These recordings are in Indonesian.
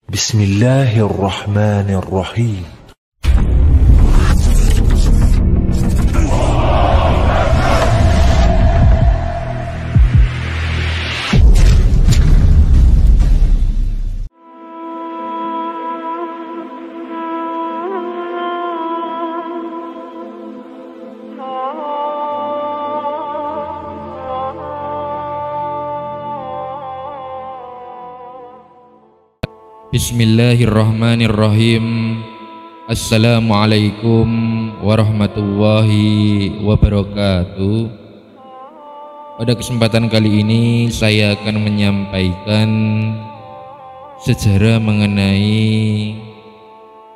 Bismillahirrahmanirrahim. Bismillahirrahmanirrahim. Assalamualaikum warahmatullahi wabarakatuh. Pada kesempatan kali ini saya akan menyampaikan sejarah mengenai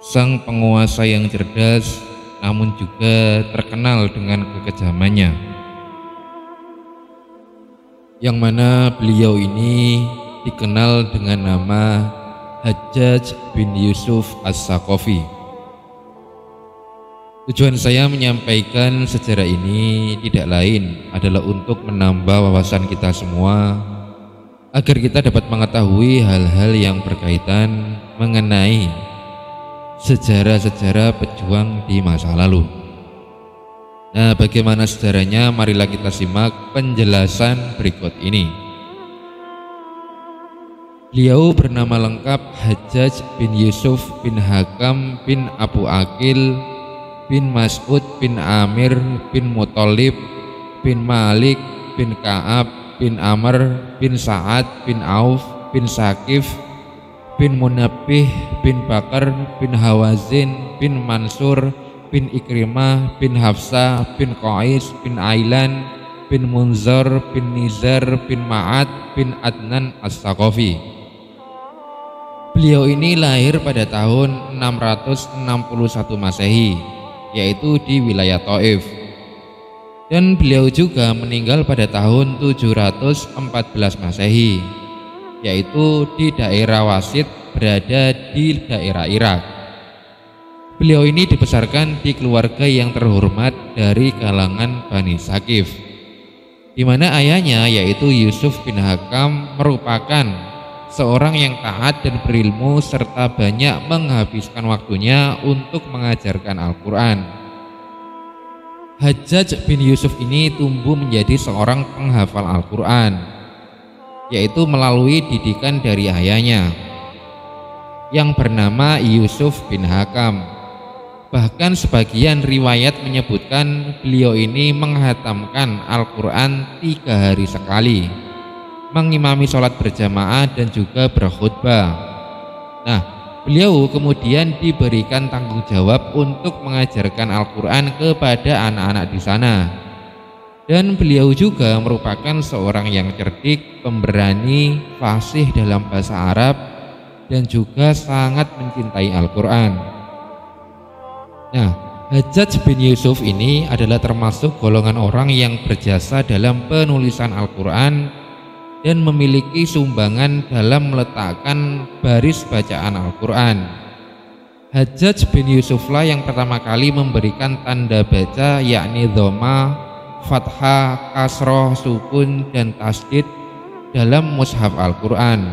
sang penguasa yang cerdas namun juga terkenal dengan kekejamannya, yang mana beliau ini dikenal dengan nama Hajjaj bin Yusuf As-Saqafi. Tujuan saya menyampaikan sejarah ini tidak lain adalah untuk menambah wawasan kita semua agar kita dapat mengetahui hal-hal yang berkaitan mengenai sejarah-sejarah pejuang di masa lalu. Nah, bagaimana sejarahnya? Marilah kita simak penjelasan berikut ini. Beliau bernama lengkap Hajjaj bin Yusuf bin Hakam bin Abu Aqil bin Mas'ud bin Amir bin Muthalib bin Malik bin Ka'ab bin Amr bin Sa'ad bin Auf bin Saqif bin Munabbih bin Bakar bin Hawazin bin Mansur bin Ikrimah bin Hafsah bin Qais bin Ailan bin Munzar bin Nizar bin Ma'ad bin Adnan As-Saqafi. Beliau ini lahir pada tahun 661 Masehi, yaitu di wilayah Thaif. Dan beliau juga meninggal pada tahun 714 Masehi, yaitu di daerah Wasit, berada di daerah Irak. Beliau ini dibesarkan di keluarga yang terhormat dari kalangan Bani Saqif, di mana ayahnya yaitu Yusuf bin Hakam merupakan seorang yang taat dan berilmu serta banyak menghabiskan waktunya untuk mengajarkan Al-Quran. Hajjaj bin Yusuf ini tumbuh menjadi seorang penghafal Al-Quran, yaitu melalui didikan dari ayahnya yang bernama Yusuf bin Hakam. Bahkan sebagian riwayat menyebutkan beliau ini menghatamkan Al-Quran 3 hari sekali, mengimami sholat berjamaah dan juga berkhutbah. Nah, beliau kemudian diberikan tanggung jawab untuk mengajarkan Al-Quran kepada anak-anak di sana. Dan beliau juga merupakan seorang yang cerdik, pemberani, fasih dalam bahasa Arab, dan juga sangat mencintai Al-Quran. Nah, Hajjaj bin Yusuf ini adalah termasuk golongan orang yang berjasa dalam penulisan Al-Quran dan memiliki sumbangan dalam meletakkan baris bacaan Al-Quran. Hajjaj bin Yusuflah yang pertama kali memberikan tanda baca, yakni dhamma, fathah, kasroh, sukun, dan tasdid dalam mushaf Al-Quran.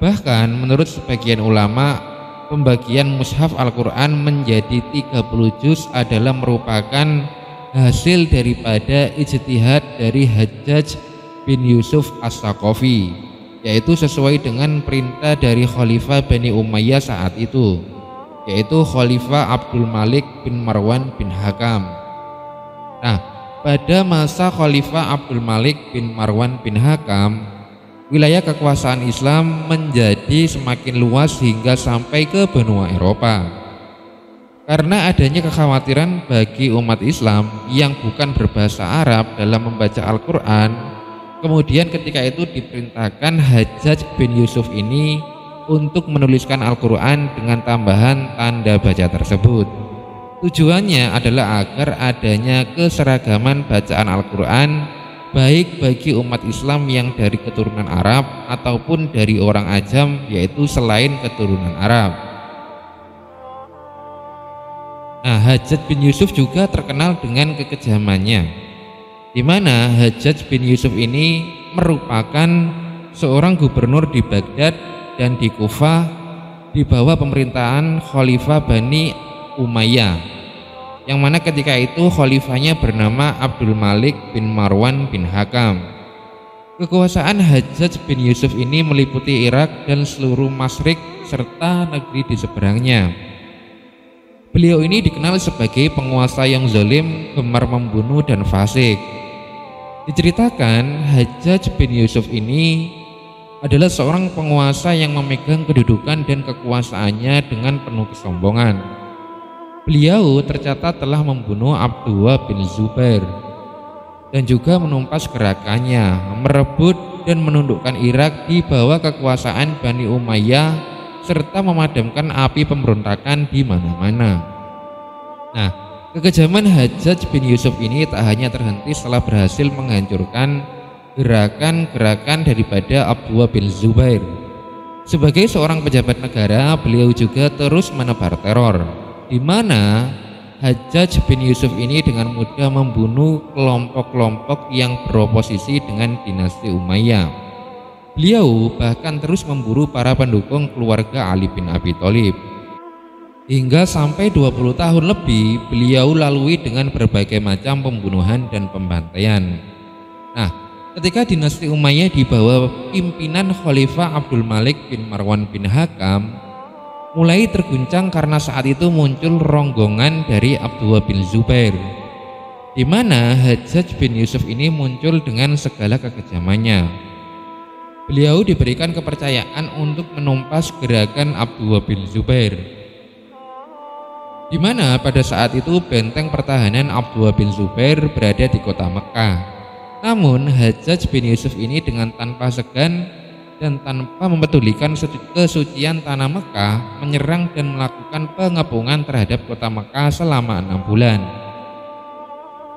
Bahkan menurut sebagian ulama, pembagian mushaf Al-Quran menjadi 30 juz adalah merupakan hasil daripada ijtihad dari Hajjaj bin Yusuf As-Saqafi, yaitu sesuai dengan perintah dari Khalifah Bani Umayyah saat itu, yaitu Khalifah Abdul Malik bin Marwan bin Hakam. Nah, pada masa Khalifah Abdul Malik bin Marwan bin Hakam, wilayah kekuasaan Islam menjadi semakin luas hingga sampai ke benua Eropa. Karena adanya kekhawatiran bagi umat Islam yang bukan berbahasa Arab dalam membaca Al-Quran, kemudian ketika itu diperintahkan Hajjaj bin Yusuf ini untuk menuliskan Al-Quran dengan tambahan tanda baca tersebut. Tujuannya adalah agar adanya keseragaman bacaan Al-Quran baik bagi umat Islam yang dari keturunan Arab ataupun dari orang ajam, yaitu selain keturunan Arab. Nah, Hajjaj bin Yusuf juga terkenal dengan kekejamannya, di mana Hajjaj bin Yusuf ini merupakan seorang gubernur di Baghdad dan di Kufah di bawah pemerintahan Khalifah Bani Umayyah, yang mana ketika itu khalifahnya bernama Abdul Malik bin Marwan bin Hakam. Kekuasaan Hajjaj bin Yusuf ini meliputi Irak dan seluruh Masyriq serta negeri di seberangnya. Beliau ini dikenal sebagai penguasa yang zalim, gemar membunuh dan fasik. Diceritakan Hajjaj bin Yusuf ini adalah seorang penguasa yang memegang kedudukan dan kekuasaannya dengan penuh kesombongan. Beliau tercatat telah membunuh Abdullah bin Zubair dan juga menumpas gerakannya, merebut dan menundukkan Irak di bawah kekuasaan Bani Umayyah serta memadamkan api pemberontakan di mana-mana. Nah, kekejaman Hajjaj bin Yusuf ini tak hanya terhenti setelah berhasil menghancurkan gerakan-gerakan daripada Abdullah bin Zubair. Sebagai seorang pejabat negara, beliau juga terus menebar teror, di mana Hajjaj bin Yusuf ini dengan mudah membunuh kelompok-kelompok yang beroposisi dengan dinasti Umayyah. Beliau bahkan terus memburu para pendukung keluarga Ali bin Abi Thalib. Hingga sampai 20 tahun lebih beliau lalui dengan berbagai macam pembunuhan dan pembantaian. Nah, ketika dinasti Umayyah di bawah pimpinan Khalifah Abdul Malik bin Marwan bin Hakam mulai terguncang karena saat itu muncul ronggongan dari Abdullah bin Zubair, di mana Hajjaj bin Yusuf ini muncul dengan segala kekejamannya. Beliau diberikan kepercayaan untuk menumpas gerakan Abdullah bin Zubair, di mana pada saat itu benteng pertahanan Abdullah bin Zubair berada di kota Mekah. Namun Hajjaj bin Yusuf ini dengan tanpa segan dan tanpa mempedulikan kesucian tanah Mekah menyerang dan melakukan pengepungan terhadap kota Mekah selama 6 bulan.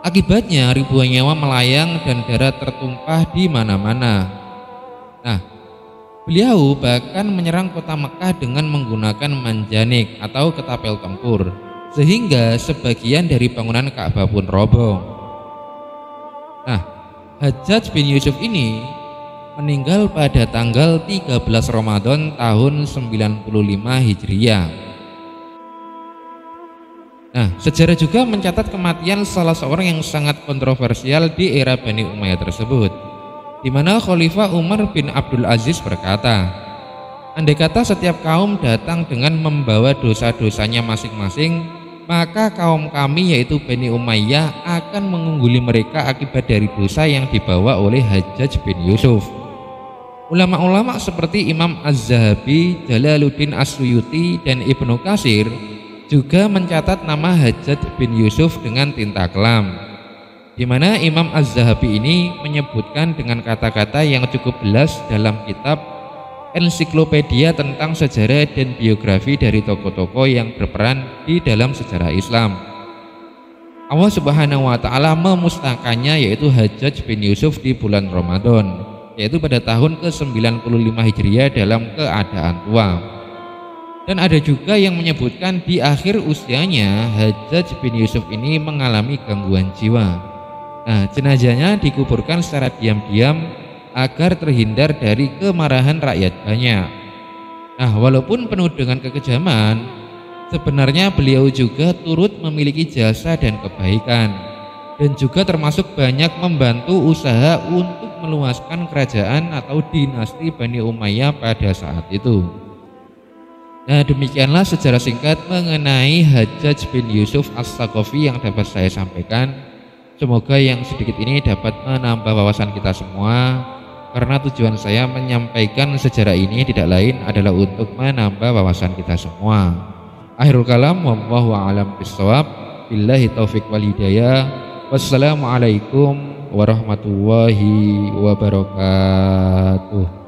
Akibatnya ribuan nyawa melayang dan darah tertumpah di mana-mana. Nah, beliau bahkan menyerang kota Mekah dengan menggunakan manjanik atau ketapel tempur, sehingga sebagian dari bangunan Ka'bah pun roboh. Nah, Hajjaj bin Yusuf ini meninggal pada tanggal 13 Ramadan tahun 95 Hijriah. Nah, sejarah juga mencatat kematian salah seorang yang sangat kontroversial di era Bani Umayyah tersebut, di mana Khalifah Umar bin Abdul Aziz berkata, andai kata setiap kaum datang dengan membawa dosa-dosanya masing-masing, maka kaum kami yaitu Bani Umayyah akan mengungguli mereka akibat dari dosa yang dibawa oleh Hajjaj bin Yusuf. Ulama-ulama seperti Imam Az-Zahabi, Jalaluddin As-Suyuti, dan Ibnu Katsir juga mencatat nama Hajjaj bin Yusuf dengan tinta kelam, di mana Imam Az-Zahabi ini menyebutkan dengan kata-kata yang cukup jelas dalam kitab ensiklopedia tentang sejarah dan biografi dari tokoh-tokoh yang berperan di dalam sejarah Islam. Allah Subhanahu wa Ta'ala memusnahkannya yaitu Hajjaj bin Yusuf di bulan Ramadan, yaitu pada tahun ke-95 Hijriah dalam keadaan tua. Dan ada juga yang menyebutkan di akhir usianya Hajjaj bin Yusuf ini mengalami gangguan jiwa. Nah, jenazahnya dikuburkan secara diam-diam agar terhindar dari kemarahan rakyat banyak. Nah, walaupun penuh dengan kekejaman, sebenarnya beliau juga turut memiliki jasa dan kebaikan, dan juga termasuk banyak membantu usaha untuk meluaskan kerajaan atau dinasti Bani Umayyah pada saat itu. Nah, demikianlah sejarah singkat mengenai Hajjaj bin Yusuf As-Saqafi yang dapat saya sampaikan. Semoga yang sedikit ini dapat menambah wawasan kita semua, karena tujuan saya menyampaikan sejarah ini tidak lain adalah untuk menambah wawasan kita semua. Akhirul kalam, wallahu a'lam bishawab. Billahi taufik wal hidayah. Wassalamualaikum warahmatullahi wabarakatuh.